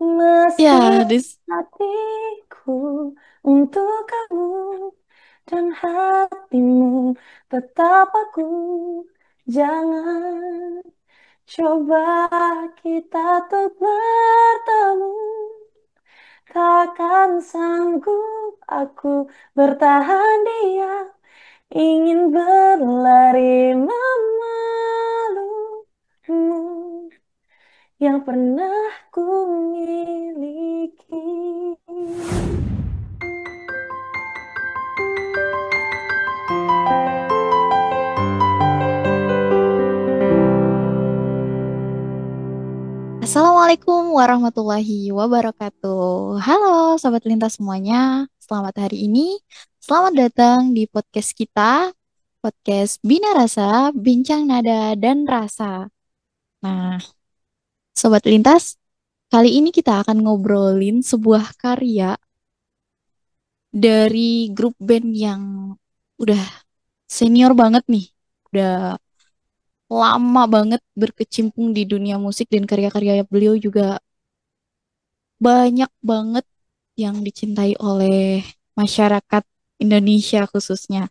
Meski Ya, this hatiku untuk kamu dan hatimu tetap aku. Jangan coba kita tuh bertemu. Takkan sanggup aku bertahan diam. Ingin berlari memelukmu yang pernah ku miliki. Assalamualaikum warahmatullahi wabarakatuh. Halo Sobat Lintas semuanya, selamat hari ini. Selamat datang di podcast kita, podcast Bina Rasa, Bincang Nada dan Rasa. Nah, Sobat Lintas, kali ini kita akan ngobrolin sebuah karya dari grup band yang udah senior banget nih. Udah lama banget berkecimpung di dunia musik dan karya-karya beliau juga banyak banget yang dicintai oleh masyarakat Indonesia khususnya.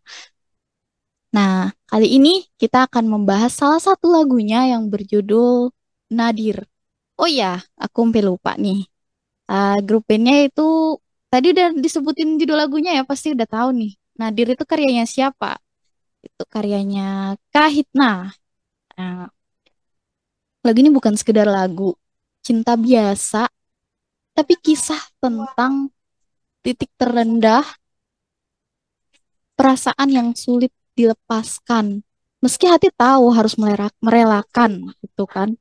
Nah, kali ini kita akan membahas salah satu lagunya yang berjudul Nadir. Oh ya, aku sampai lupa nih. Grup bandnya itu tadi udah disebutin judul lagunya ya, pasti udah tahu nih. Nadir itu karyanya siapa? Itu karyanya Kahitna. Nah, lagu ini bukan sekedar lagu cinta biasa, tapi kisah tentang titik terendah perasaan yang sulit dilepaskan. Meski hati tahu harus merelakan, gitu kan.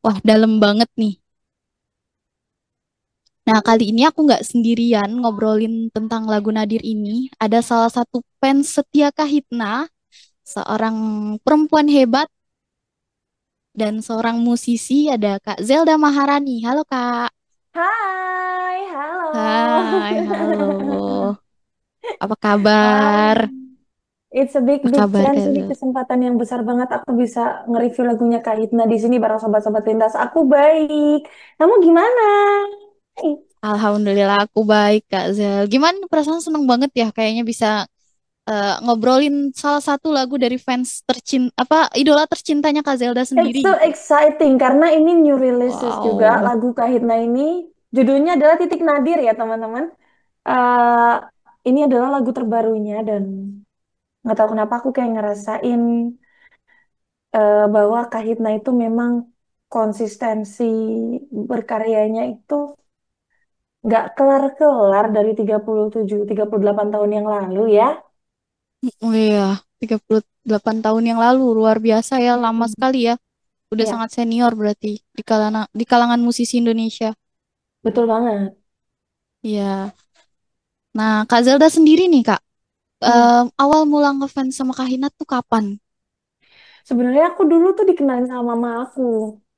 Wah, dalam banget nih. Nah, kali ini aku nggak sendirian ngobrolin tentang lagu Nadir ini. Ada salah satu fans setia Kahitna, seorang perempuan hebat dan seorang musisi, ada Kak Zelda Maharani. Halo, Kak. Hai, halo. Hai, halo. Apa Hai. kabar? It's a big Apa big kabar, chance, Kak ini Zelda? kesempatan yang besar banget aku bisa nge-review lagunya Kak Hitna di sini bareng sobat-sobat lintas. Aku baik. Kamu gimana? Hai. Alhamdulillah aku baik Kak Zel. Gimana perasaan seneng banget ya kayaknya bisa ngobrolin salah satu lagu dari fans apa idola tercintanya Kak Zelda It's sendiri so gitu. exciting karena ini new releases juga Wow. lagu Kahitna ini. Judulnya adalah Titik Nadir ya teman-teman. Eh ini adalah lagu terbarunya dan nggak tahu kenapa aku kayak ngerasain bahwa Kahitna itu memang konsistensi berkaryanya itu nggak kelar-kelar dari 37, 38 tahun yang lalu ya. Oh iya, 38 tahun yang lalu luar biasa ya, lama Hmm. sekali ya. Udah Ya, sangat senior berarti di kalangan musisi Indonesia. betul banget. Iya. Nah, Kak Zelda sendiri nih Kak, Hmm. awal mula ngefans sama Kahitna tuh kapan? Sebenarnya aku dulu tuh dikenalin sama mama aku.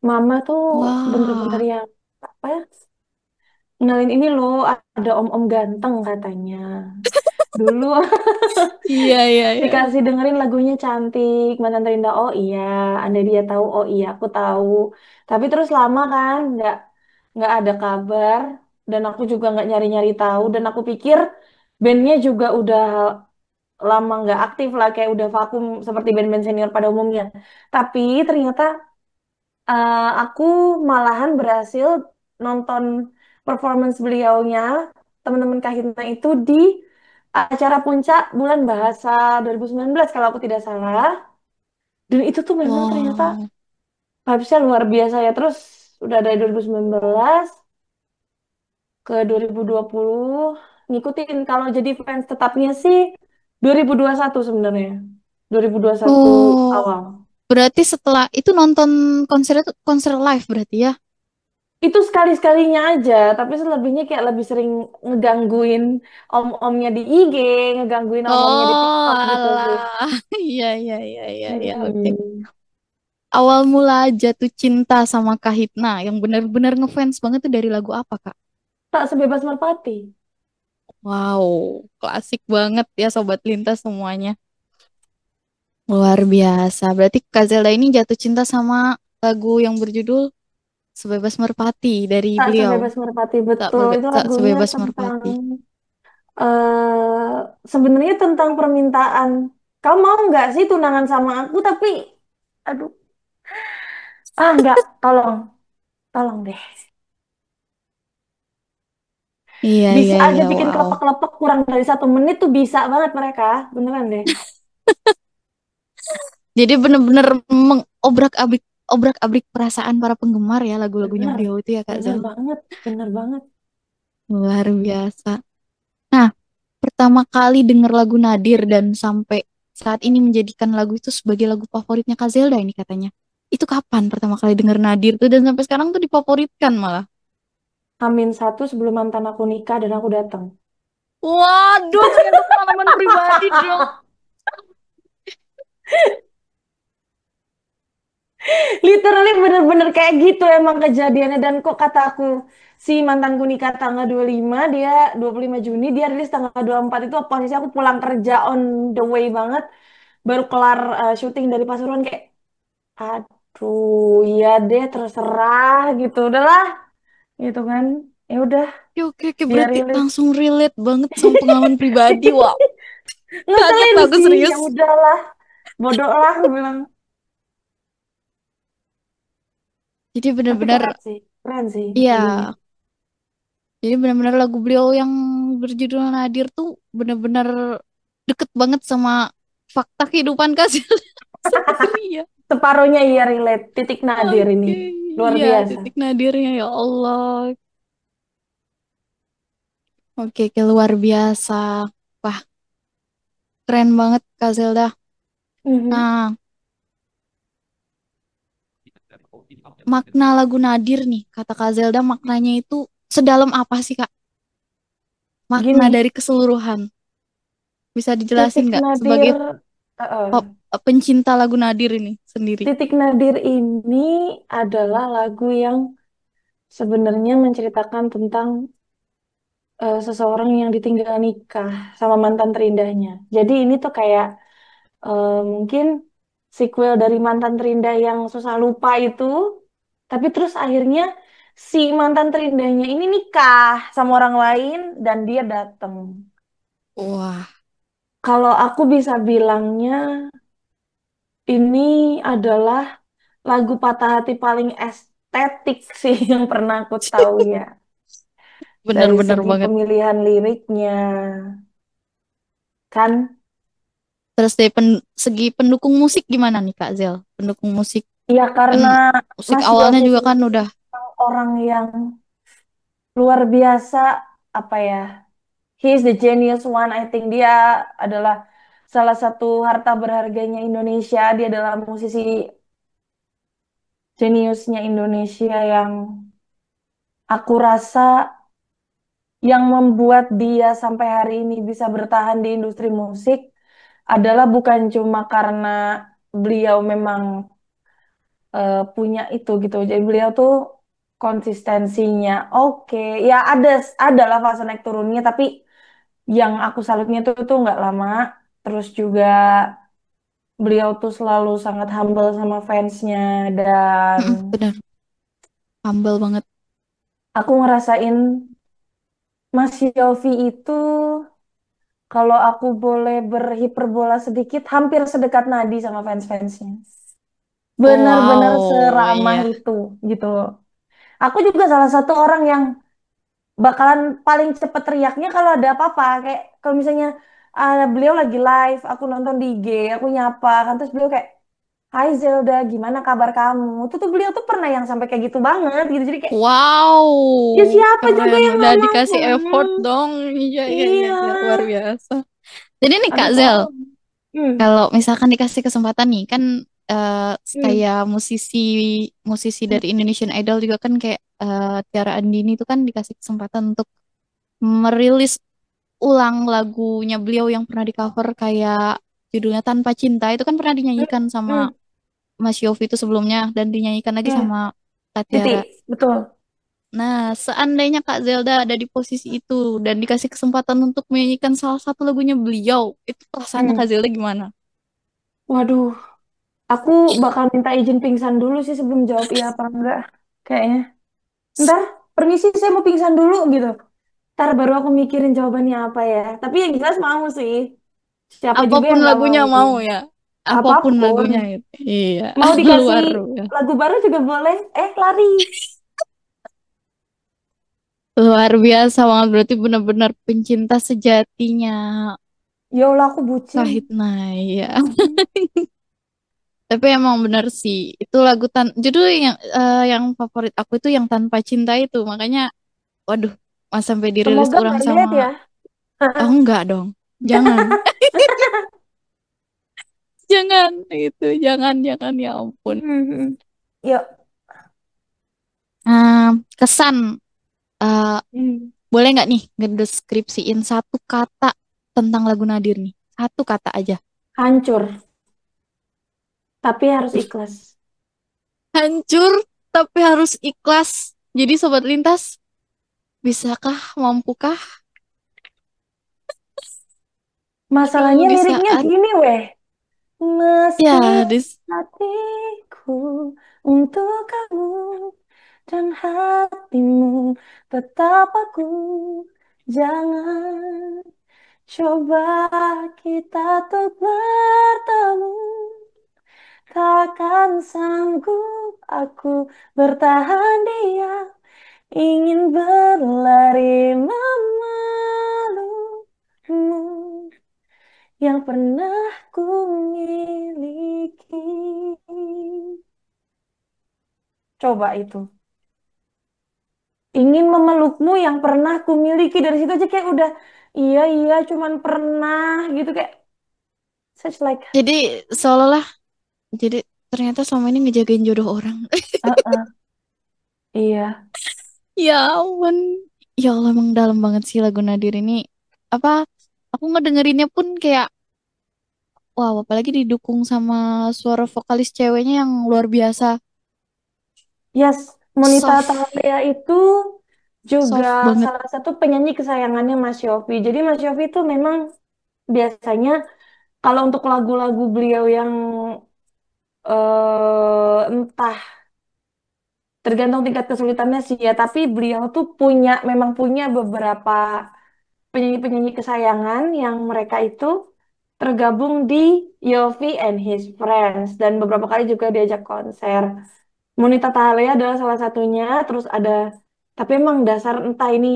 Mama tuh bener-bener Wah. yang apa ya? Kenalin ini loh, ada om-om ganteng katanya. Dulu Iya, iya, iya. dikasih dengerin lagunya cantik, Mantan Terindah. Oh iya, anda dia tahu. Oh iya, aku tahu. Tapi terus lama kan, nggak ada kabar. Dan aku juga nggak nyari-nyari tahu. Dan aku pikir bandnya juga udah lama nggak aktif lah, kayak udah vakum seperti band-band senior pada umumnya. Tapi ternyata aku malahan berhasil nonton performance beliaunya, teman-teman Kahitna itu di acara puncak bulan bahasa 2019 kalau aku tidak salah. Dan itu tuh memang ternyata Wow. vibes-nya luar biasa ya. Terus udah dari 2019 ke 2020 ngikutin, kalau jadi fans tetapnya sih 2021 sebenarnya. 2021 Oh, awal. berarti setelah itu nonton konser itu konser live berarti ya? Itu sekali-sekalinya aja, tapi selebihnya kayak lebih sering ngegangguin om-omnya di IG, ngegangguin om-omnya di Oh, TikTok gitu sih. alah. Iya, iya, iya, iya, iya, oke. Mm-mm. Awal mula jatuh cinta sama Kahitna yang benar-benar ngefans banget tuh dari lagu apa, Kak? Tak sebebas merpati. Wow, klasik banget ya Sobat Lintas semuanya. Luar biasa. Berarti Kak Zelda ini jatuh cinta sama lagu yang berjudul Sebebas Merpati dari Tak beliau. Sebebas Merpati, betul. Itu Tak lagunya Sebebas tentang Merpati. sebenarnya tentang permintaan. Kamu mau nggak sih tunangan sama aku? Tapi, aduh, nggak. Tolong, tolong deh. Iya, Bisa iya, aja iya, bikin wow. kelepek-kelepek kurang dari 1 menit tuh bisa banget mereka. Beneran deh. Jadi bener-bener mengobrak-abrik obrak-abrik perasaan para penggemar ya lagu-lagunya Bener, beliau itu ya Kak bener Zel. banget, bener banget. Luar biasa. Nah, pertama kali denger lagu Nadir dan sampai saat ini menjadikan lagu itu sebagai lagu favoritnya Kak Zelda ini katanya. Itu kapan pertama kali denger Nadir tuh dan sampai sekarang tuh difavoritkan malah. Hamin 1 sebelum mantan aku nikah dan aku datang. Waduh, ternyata pengalaman pribadi dong. Literally bener-bener kayak gitu emang kejadiannya. Dan kok kata aku, si mantanku nikah tanggal 25, dia 25 Juni, dia rilis tanggal 24. Itu posisi aku pulang kerja on the way banget. Baru kelar syuting dari Pasuruan kayak, aduh, iya deh terserah gitu. Udahlah, gitu kan. Ya udah, Ya, oke, oke, dia berarti rilis. langsung relate banget sama pengalaman pribadi. Wow, kaget Ngeselin aku sih, ya serius. udahlah. Bodoh lah, aku bilang. Jadi Tapi benar-benar, keren sih lagunya. ya, jadi benar-benar lagu beliau yang berjudul Nadir tuh benar-benar deket banget sama fakta kehidupan Kak sendiri ya. Separuhnya iya relate. Titik nadir ini. Oke, Luar iya biasa. titik nadirnya ya Allah. Oke, oke, luar biasa. Wah, keren banget Kak Zelda. Mhm. Nah, makna lagu Nadir nih, kata Kak Zelda maknanya itu sedalam apa sih Kak? Makna Gini, dari keseluruhan. Bisa dijelasin titik nggak nadir, sebagai uh, pencinta lagu Nadir ini sendiri? titik nadir ini adalah lagu yang sebenarnya menceritakan tentang seseorang yang ditinggal nikah sama mantan terindahnya. Jadi ini tuh kayak mungkin sequel dari mantan terindah yang susah lupa itu, tapi terus akhirnya si mantan terindahnya ini nikah sama orang lain dan dia datang. Wah, Kalau aku bisa bilangnya, ini adalah lagu patah hati paling estetik sih yang pernah aku tahu ya. Dari bener-bener segi banget. pemilihan liriknya, kan? Terus dari segi pendukung musik gimana nih Kak Zel? Pendukung musik Ya kan karena musik Mas awalnya Yofi juga kan ini udah orang yang luar biasa, apa ya? He is the genius one. I think dia adalah salah satu harta berharganya Indonesia. Dia adalah musisi jeniusnya Indonesia yang aku rasa yang membuat dia sampai hari ini bisa bertahan di industri musik adalah bukan cuma karena beliau memang punya itu gitu. Jadi beliau tuh konsistensinya oke. Ya adalah fase naik turunnya, tapi yang aku salutnya tuh nggak lama. Terus juga beliau tuh selalu sangat humble sama fansnya dan bener humble banget. aku ngerasain Mas Yofi itu, kalau aku boleh berhiperbola sedikit, hampir sedekat nadi sama fans-fansnya. Benar-benar Wow, seramah iya. itu gitu loh. Aku juga salah satu orang yang bakalan paling cepet teriaknya kalau ada apa-apa. Kayak kalau misalnya beliau lagi live, aku nonton di IG, aku nyapa kan, terus beliau kayak, Hai Zelda, gimana kabar kamu? Itu tuh beliau tuh pernah yang sampai kayak gitu banget gitu. Jadi kayak, Wow, ya siapa juga keren. yang Udah nggak mau? dikasih effort dong. Iya, iya, iya, Iya, iya. Luar biasa. Jadi nih ada Kak Zel, tolong. Hmm, kalau misalkan dikasih kesempatan nih, kan eh, hmm, kayak musisi musisi hmm, dari Indonesian Idol juga kan kayak Tiara Andini itu kan dikasih kesempatan untuk merilis ulang lagunya beliau yang pernah di cover kayak judulnya Tanpa Cinta itu kan pernah hmm, dinyanyikan sama hmm, Mas Yofi itu sebelumnya dan dinyanyikan lagi hmm. sama Kak Tiara. Titik, betul. Nah, seandainya Kak Zelda ada di posisi itu dan dikasih kesempatan untuk menyanyikan salah satu lagunya beliau, itu perasaannya Hmm. Kak Zelda gimana? Waduh, aku bakal minta izin pingsan dulu sih sebelum jawab iya apa enggak. kayaknya. Ntar, permisi saya mau pingsan dulu gitu. Ntar baru aku mikirin jawabannya apa ya. Tapi yang jelas mau sih. Siapa juga Apapun yang nggak lagunya mau? mau ya. Apapun Apapun. lagunya itu. Iya, Mau dikasih luar ya. lagu baru juga boleh. Lari. Luar biasa banget berarti benar-benar pencinta sejatinya Ya Allah, aku bucin. Kahitna ya. Mm-mm. Tapi emang bener sih itu lagu judul yang favorit aku itu yang Tanpa Cinta itu. Makanya waduh, mas sampai dirilis Semoga ulang nggak sama lihat ya. oh enggak dong. Jangan. Jangan itu, jangan ya ampun. Mhm. Yuk. Kesan eh, Hmm. boleh nggak nih ngedeskripsiin satu kata tentang lagu Nadir nih? Satu kata aja. Hancur. Tapi harus ikhlas. Hancur tapi harus ikhlas. Jadi sobat lintas, bisakah, mampukah? Aduh, Masalahnya di liriknya saat gini weh. Meski ya, di hatiku untuk kamu dan hatimu tetap aku. Jangan coba kita tuh bertemu. Takkan sanggup aku bertahan diam. Ingin berlari memelukmu yang pernah ku miliki. Coba itu. Ingin memelukmu yang pernah ku miliki. Dari situ aja kayak udah, iya, iya, cuman pernah gitu kayak, such like, jadi seolah-olah jadi ternyata selama ini ngejagain jodoh orang. uh-uh, iya, Ya ampun. Ya Allah emang dalam banget sih lagu Nadir ini. Apa aku ngedengerinnya pun kayak wow, apalagi didukung sama suara vokalis ceweknya yang luar biasa. yes, Monita Soft, Thalia itu juga soft banget. salah satu penyanyi kesayangannya Mas Yofi. Jadi Mas Yofi itu memang biasanya kalau untuk lagu-lagu beliau yang entah tergantung tingkat kesulitannya sih ya, tapi beliau tuh memang punya beberapa penyanyi-penyanyi kesayangan yang mereka itu tergabung di Yofi and His Friends dan beberapa kali juga diajak konser. Monita Tahalea adalah salah satunya, terus ada tapi emang dasar entah ini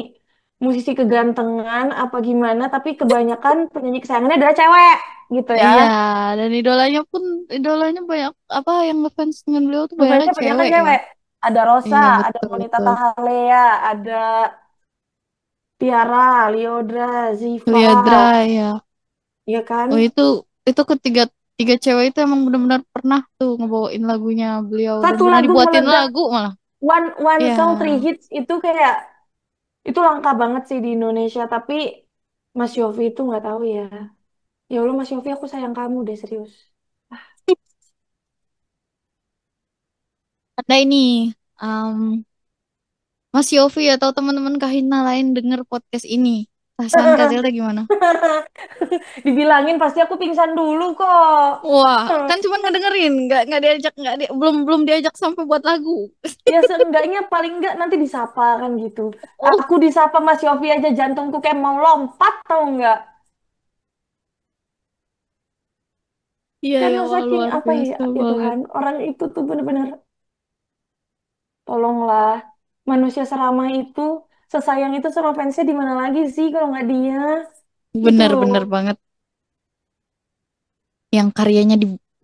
musisi kegantengan apa gimana, tapi kebanyakan penyanyi kesayangannya adalah cewek gitu ya. Iya, dan idolanya banyak apa yang ngefans dengan beliau tuh banyaknya Fansnya kebanyakan cewek ya. cewek. Ada Rosa, Iya ada betul Monita betul. Tahalea, ada Tiara, Liodra, Ziva, Liadra ya. ya kan? Oh itu ketiga tiga cewek itu emang benar-benar pernah tuh ngebawain lagunya beliau dan Satu pernah lagu dibuatin meledak, lagu malah. one Ya, song three hits itu kayak itu langka banget sih di Indonesia. Tapi Mas Yofi itu nggak tahu ya. Ya Allah Mas Yofi, aku sayang kamu deh serius. Ah, ada ini um, Mas Yofi atau teman-teman Kahina lain denger podcast ini. Perasaan Kak Zelda gimana? dibilangin pasti aku pingsan dulu kok. Wah, kan cuma ngedengerin, nggak diajak, belum belum diajak sampai buat lagu. Ya seenggaknya paling enggak nanti disapa kan gitu. Oh, Aku disapa Mas Yofi aja jantungku kayak mau lompat tau nggak? iya ya Karena Allah saking luar apa ya, biasa ya banget. Tuhan, orang itu tuh bener-bener tolonglah. Manusia seramah itu, sesayang itu sama fansnya di mana lagi sih kalau nggak dia? Gitu loh. Bener-bener banget. Yang karyanya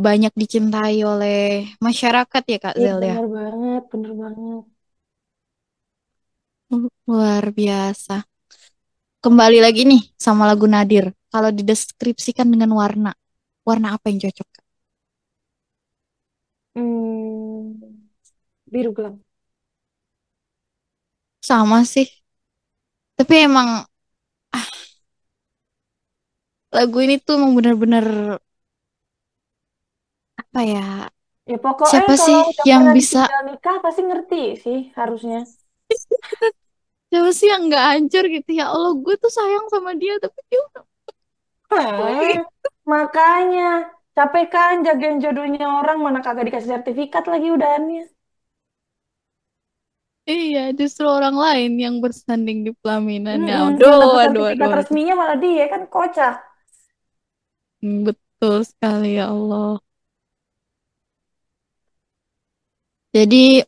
banyak dicintai oleh masyarakat ya Kak Iya Zel ya. bener banget, bener banget. Luar biasa. Kembali lagi nih sama lagu Nadir. Kalau dideskripsikan dengan warna, warna apa yang cocok? Kak? Hmm, biru gelap. Sama sih. Tapi emang lagu ini tuh emang bener-bener apa ya? Ya pokoknya Siapa kalau sih udah yang pernah bisa ditinggal nikah pasti ngerti sih harusnya. siapa sih yang nggak hancur gitu ya Allah gue tuh sayang sama dia tapi dia udah Hmm, lagi. makanya capek kan jagain jodohnya orang mana kagak dikasih sertifikat lagi udahannya. Iya, justru orang lain yang bersanding di pelaminannya. Mm-mm, yang Aduh, dapat aduh, aduh, sertifikat aduh. resminya malah dia kan kocak. Betul sekali ya Allah. Jadi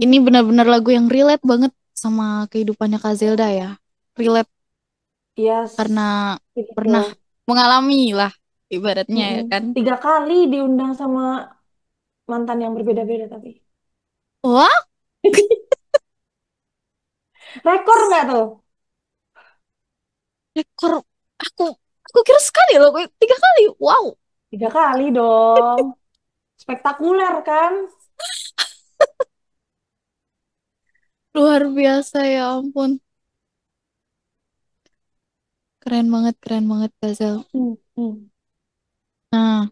ini Mhm. benar-benar lagu yang relate banget sama kehidupannya Kak Zelda ya. Relate Yes, karena pernah gitu. mengalami lah ibaratnya ya Mm-mm. kan. 3 kali diundang sama mantan yang berbeda-beda tapi. Wah, Rekor nggak tuh? rekor aku aku kira sekali loh, 3 kali. Wow, 3 kali dong. Spektakuler kan? luar biasa ya ampun. Keren banget Kak Zel. Hmm, hmm. Nah,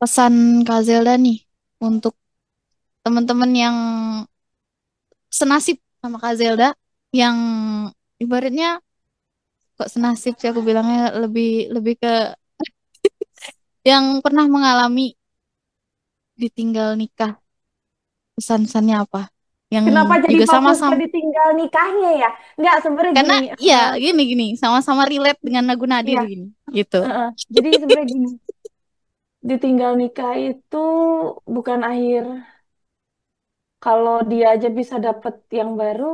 pesan Kak Zelda nih untuk teman-teman yang senasib sama Kak Zelda, yang ibaratnya kok senasib sih, aku bilangnya lebih lebih ke yang pernah mengalami ditinggal nikah, pesan-pesannya apa? Yang Kenapa jadi juga fokus ke sama-sama, ditinggal nikahnya ya? Nggak, sebenarnya karena gini. ya gini-gini sama-sama relate dengan lagu Nadir Iya, gini, gitu. Jadi sebenarnya gini, ditinggal nikah itu bukan akhir. Kalau dia aja bisa dapet yang baru,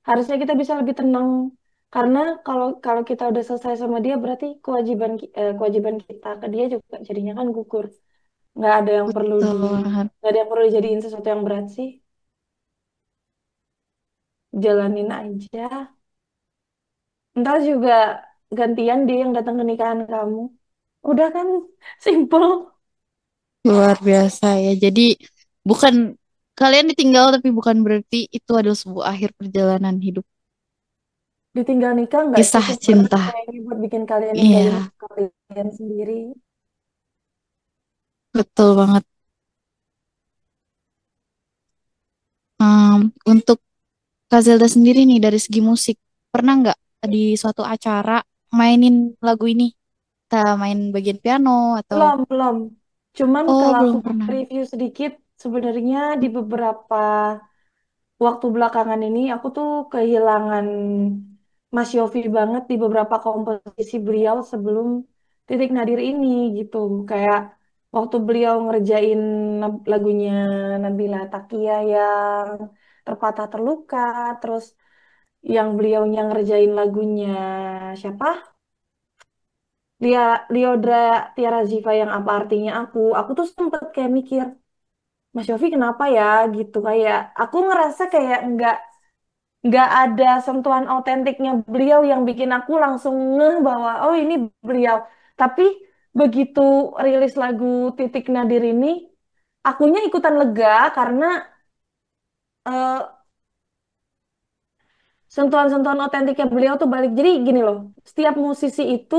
harusnya kita bisa lebih tenang. Karena kalau kalau kita udah selesai sama dia, berarti kewajiban kita ke dia juga jadinya kan gugur. Nggak ada yang perlu Betul banget. nggak ada yang perlu dijadiin sesuatu yang berat sih. Jalanin aja. Ntar juga gantian dia yang datang ke nikahan kamu. Udah kan, simple. Luar biasa ya. Jadi bukan kalian ditinggal tapi bukan berarti itu adalah sebuah akhir perjalanan hidup. Ditinggal nikah nggak Kisah cukup berarti cinta. kayaknya buat bikin kalian ninggalin Iya, kalian sendiri. betul banget. Untuk Kak Zelda sendiri nih dari segi musik, pernah nggak di suatu acara mainin lagu ini? Kita main bagian piano atau Belum, belum. Cuman oh kalau aku belum pernah. review sedikit, sebenarnya di beberapa waktu belakangan ini aku tuh kehilangan Mas Yofi banget di beberapa komposisi beliau sebelum Titik Nadir ini gitu. Kayak waktu beliau ngerjain lagunya Nabila Takia yang Terpatah Terluka, terus yang beliaunya ngerjain lagunya siapa? Liodra Tiara Ziva yang apa artinya aku tuh sempet kayak mikir, Mas Yofi kenapa ya gitu, kayak aku ngerasa kayak nggak ada sentuhan autentiknya beliau yang bikin aku langsung ngeh bahwa oh ini beliau. Tapi begitu rilis lagu Titik Nadir ini, akunya ikutan lega karena eh, sentuhan-sentuhan otentiknya beliau tuh balik. Jadi gini loh, setiap musisi itu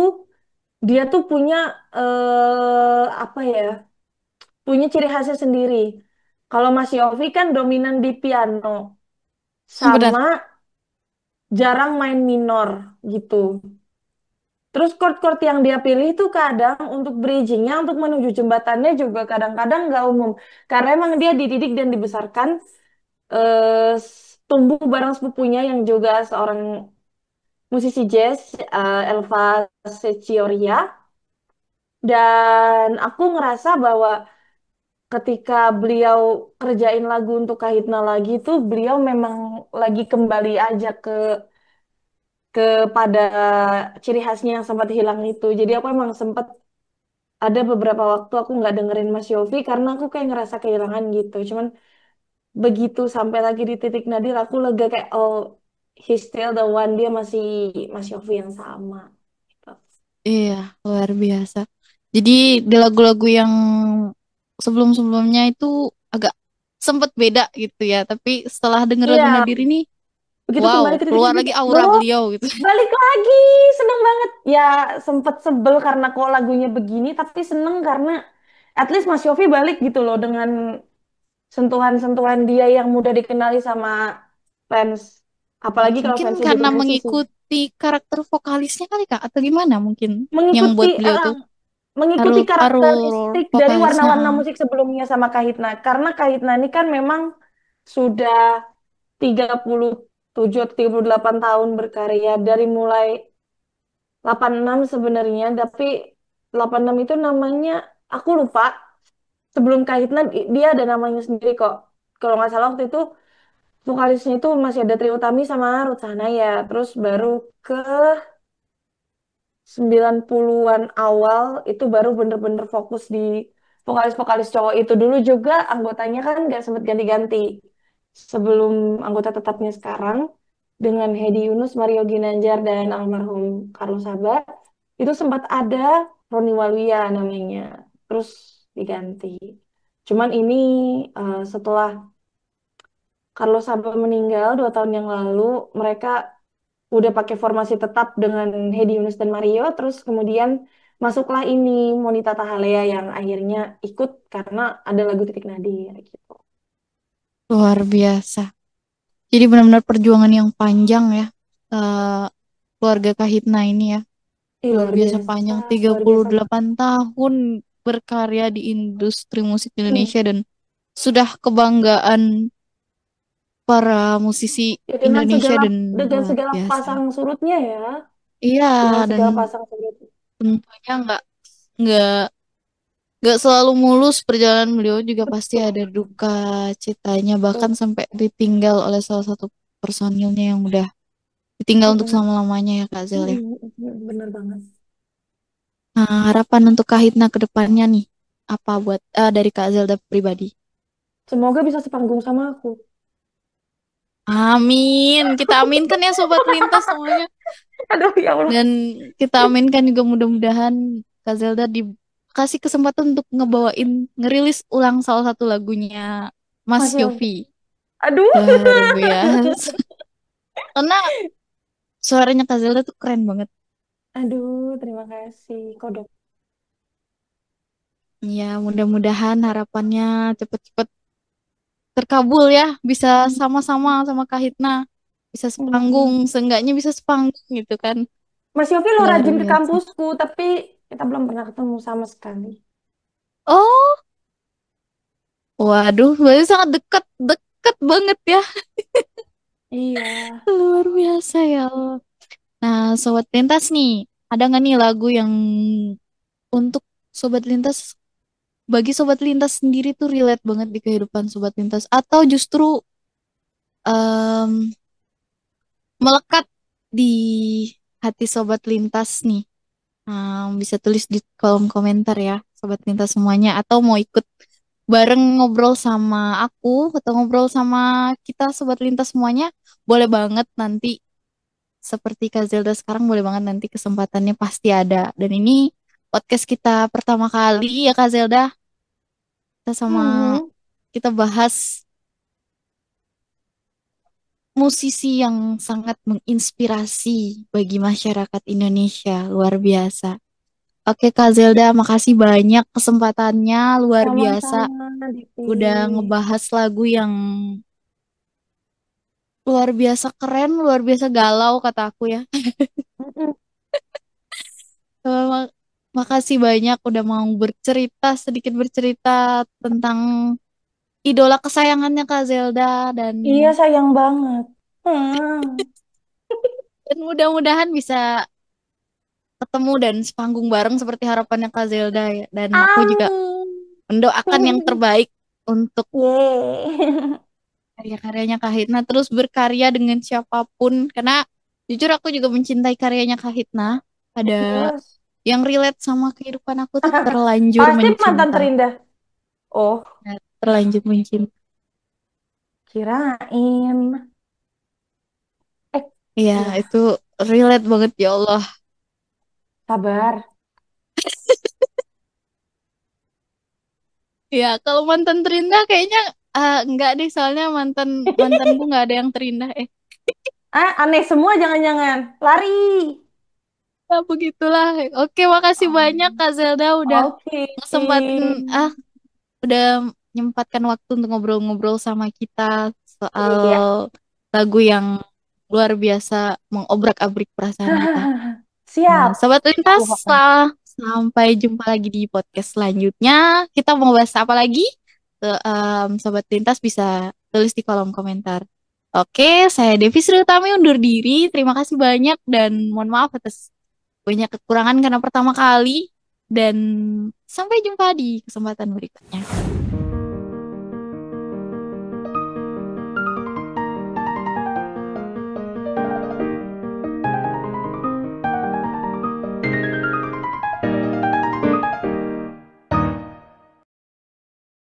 dia tuh punya apa ya? Punya ciri khasnya sendiri. Kalau Mas Yofi kan dominan di piano, Benar. sama jarang main minor gitu. Terus chord-chord yang dia pilih itu kadang untuk bridgingnya, untuk menuju jembatannya juga kadang-kadang nggak umum. Karena emang dia dididik dan dibesarkan tumbuh bareng sepupunya yang juga seorang musisi jazz, Elva Secioria. Dan aku ngerasa bahwa ketika beliau kerjain lagu untuk Kahitna lagi tuh beliau memang lagi kembali aja kepada ciri khasnya yang sempat hilang itu. Jadi aku emang sempat ada beberapa waktu aku nggak dengerin Mas Yofi karena aku kayak ngerasa kehilangan gitu. Cuman begitu sampai lagi di Titik Nadir aku lega kayak oh he's still the one, dia masih Mas Yofi yang sama. Gitu. Iya, luar biasa. Jadi di lagu-lagu yang sebelum-sebelumnya itu agak sempet beda gitu ya. Tapi setelah denger lagu Iya, Nadir ini, begitu wow, kembali ke Titik keluar Nadir lagi kayak, aura bro, beliau gitu. balik lagi, seneng banget. Ya sempet sebel karena kok lagunya begini, tapi seneng karena at least Mas Yofi balik gitu loh dengan sentuhan-sentuhan dia yang mudah dikenali sama fans. Apalagi kalau Mungkin fansnya juga karena musisi. mengikuti karakter vokalisnya kali Kak, atau gimana mungkin yang Mengikuti, buat beliau tuh. mengikuti Paru-paru karakteristik dari vokalisnya. warna-warna musik sebelumnya sama Kahitna. Karena Kahitna ini kan memang sudah 37 atau 38 tahun berkarya dari mulai 86 sebenarnya, tapi 86 itu namanya aku lupa. Sebelum Kahitna dia ada namanya sendiri kok. Kalau nggak salah waktu itu vokalisnya itu masih ada Trie Utami sama Ruth Sahanaya. Terus baru ke 90-an awal itu baru bener-bener fokus di vokalis-vokalis cowok itu. Dulu juga anggotanya kan nggak sempat ganti-ganti. Sebelum anggota tetapnya sekarang dengan Hedi Yunus, Mario Ginanjar, dan almarhum Carlos Sabar, itu sempat ada Roni Waluya namanya. Terus diganti. Cuman ini setelah Carlos Sabar meninggal 2 tahun yang lalu, mereka udah pakai formasi tetap dengan Hedi Yunus dan Mario, terus kemudian masuklah ini Monita Tahalea yang akhirnya ikut karena ada lagu Titik Nadir gitu. Luar biasa. Jadi benar-benar perjuangan yang panjang ya. eh, Keluarga Kahitna ini ya. Ih, Luar luar biasa biasa, panjang, luar biasa 38 tahun berkarya di industri musik banget. Indonesia dan sudah kebanggaan para musisi Ya, Indonesia dan dengan luar segala pasang biasa. surutnya ya, Iya, dengan dan segala pasang surut. tentunya nggak nggak selalu mulus perjalanan beliau juga pasti Betul, ada duka citanya bahkan betul. sampai ditinggal oleh salah satu personilnya yang udah ditinggal untuk Mm-mm, selama-lamanya ya Kak Zel ya. bener banget. Nah, harapan untuk Kak Hitna ke depannya nih apa buat dari Kak Zelda pribadi? Semoga bisa sepanggung sama aku. Amin. Kita aminkan ya Sobat Lintas semuanya. Aduh, ya Allah. Dan kita aminkan juga mudah-mudahan Kak Zelda dikasih kesempatan untuk ngerilis ulang salah satu lagunya Mas Masih oke. Yofi. Aduh. Luar biasa. Karena suaranya Kak Zelda tuh keren banget. Aduh, terima kasih. Kodok. Ya, mudah-mudahan harapannya cepet-cepet terkabul ya. Bisa sama-sama sama Kak Hitna. Bisa sepanggung, Hmm. seenggaknya bisa sepanggung gitu kan. Mas Yofi lo Luar rajin ke biasa. kampusku, tapi kita belum pernah ketemu sama sekali. Oh, waduh, berarti sangat dekat, dekat banget ya. Iya. Luar biasa ya Allah. Nah, Sobat Lintas nih, ada nggak nih lagu yang untuk Sobat Lintas, bagi Sobat Lintas sendiri tuh relate banget di kehidupan Sobat Lintas, atau justru em, melekat di hati Sobat Lintas nih? Bisa tulis di kolom komentar ya, Sobat Lintas semuanya, atau mau ikut bareng ngobrol sama aku atau ngobrol sama kita Sobat Lintas semuanya, boleh banget nanti seperti Kak Zelda sekarang boleh banget nanti kesempatannya pasti ada. Dan ini podcast kita pertama kali ya Kak Zelda, Mhm. kita bahas musisi yang sangat menginspirasi bagi masyarakat Indonesia, luar biasa. Oke Kak Zelda, makasih banyak kesempatannya, luar biasa. Sama-sama, Diti. Udah ngebahas lagu yang luar biasa keren, luar biasa galau kata aku ya. Mm-mm. Eh, mak- Makasih banyak udah mau bercerita, sedikit bercerita tentang idola kesayangannya Kak Zelda dan Iya, sayang banget. Hmm. mudah-mudahan bisa ketemu dan sepanggung bareng seperti harapannya Kak Zelda ya. Dan aku juga Amin. mendoakan yang terbaik untuk Yeay. karya-karyanya Kak Hitna terus berkarya dengan siapapun karena jujur aku juga mencintai karyanya Kak Hitna. Ada Yes. yang relate sama kehidupan aku tuh terlanjur Pasti mantan mencinta. terindah. Oh, Ya, terlanjur mencinta. kirain. Eh, Iya, iya, itu relate banget ya Allah. sabar. Ya, kalau mantan terindah kayaknya enggak deh, soalnya mantanku nggak ada yang terindah. Ah, aneh semua jangan-jangan. Lari. Ya begitulah. Oke, makasih banyak Oh, Kak Zelda udah oke. ngesempatin, udah nyempatkan waktu untuk ngobrol-ngobrol sama kita soal Iya. lagu yang luar biasa mengobrak-abrik perasaan kita. Nah, Siap. Sobat Aku Lintas, akan. Sampai jumpa lagi di podcast selanjutnya. Kita mau bahas apa lagi? Sobat Lintas bisa tulis di kolom komentar. Oke, saya Devi Sri Utami undur diri. Terima kasih banyak dan mohon maaf atas banyak kekurangan karena pertama kali. Dan sampai jumpa di kesempatan berikutnya.